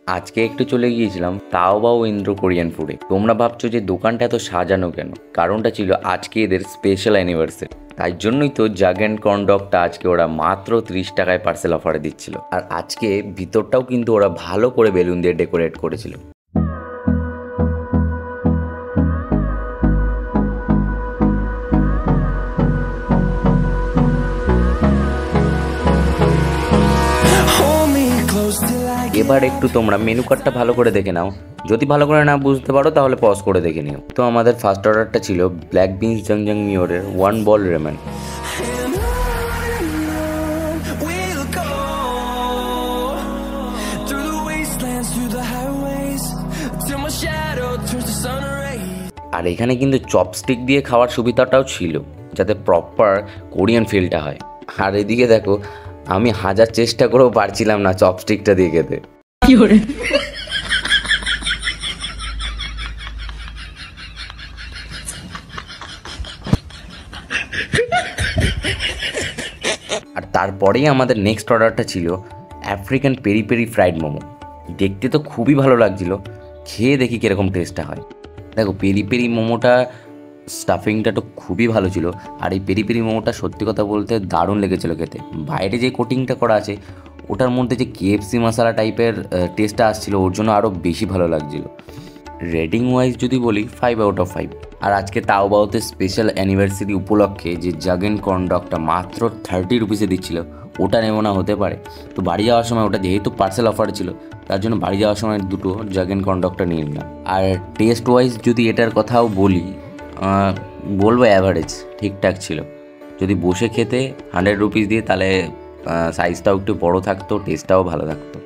আজকে একটু চলে গিয়েছিলাম তাওবাও ইন্দ্র কোরিয়ান ফুডে। তোমরা ভাবছো যে দোকানটা এত সাজানো কেন? কারণটা ছিল আজকে এদের স্পেশাল অ্যানিভার্সারি। তাই জন্যই তো জাগ অ্যান্ড কর্নডগটা আজকে ওরা মাত্র 30 টাকায় পার্সেল অফারে দিচ্ছিল। আর আজকে ভিতরটাও কিন্তু ওরা ভালো করে বেলুন দিয়ে ডেকোরেট করেছিল। Hold me close till I get এবার একটু তোমরা মেনু কার্ডটা ভালো করে দেখে নাও। যদি ভালো করে না বুঝতে পারো তাহলে পজ করে দেখে নিও। তো আমাদের ফার্স্ট অর্ডারটা ছিল ব্ল্যাক বিনস জংজং মিওরের 1 bowl ramen. and on we'll go through the wastelands, through the highways, till my shadow turns to sun rays. আর এখানে কিন্তু চপস্টিক দিয়ে খাওয়ার সুবিধাটাও ছিল, যাতে প্রপার কোরিয়ান ফিলটা হয়। আর এদিকে দেখো, আমি হাজার চেষ্টা করেও পারছিলাম না চপস্টিকটা দিয়ে খেতে। আর তারপরেই আমাদের নেক্সট অর্ডারটা ছিল African peri peri fried momo. দেখতে তো খুবই ভালো লাগছিল, খেয়ে দেখি কীরকম টেস্টটা হয়। দেখো, পেরি পেরি মোমোটা স্টাফিংটা তো খুবই ভালো ছিল। আর এই পেরি পেরি মোমোটা সত্যি কথা বলতে দারুণ লেগেছিলো খেতে। বাইরে যে কোটিংটা করা আছে ওটার মধ্যে যে কেএফসি মশলা টাইপের টেস্টটা আসছিলো, ওর জন্য আরও বেশি ভালো লাগছিলো। রেটিং ওয়াইজ যদি বলি 5/5। আর আজকে তাওবাওতে স্পেশাল অ্যানিভার্সারি উপলক্ষে যে জাগ অ্যান্ড কর্নডগটা মাত্র 30 রুপিসে দিচ্ছিল, ওটা নেবো না হতে পারে। তো বাড়ি যাওয়ার সময় ওটা যেহেতু পার্সেল অফারে ছিল, তার জন্য বাড়ি যাওয়ার সময় দুটো জাগ অ্যান্ড কর্নডগটা নিয়ে নিলাম। আর টেস্ট ওয়াইজ যদি এটার কথাও বলি, বলবো অ্যাভারেজ, ঠিকঠাক ছিল। যদি বসে খেতে 100 রুপিস দিয়ে, তাহলে সাইজটাও একটু বড় থাকতো, টেস্টটাও ভালো থাকতো।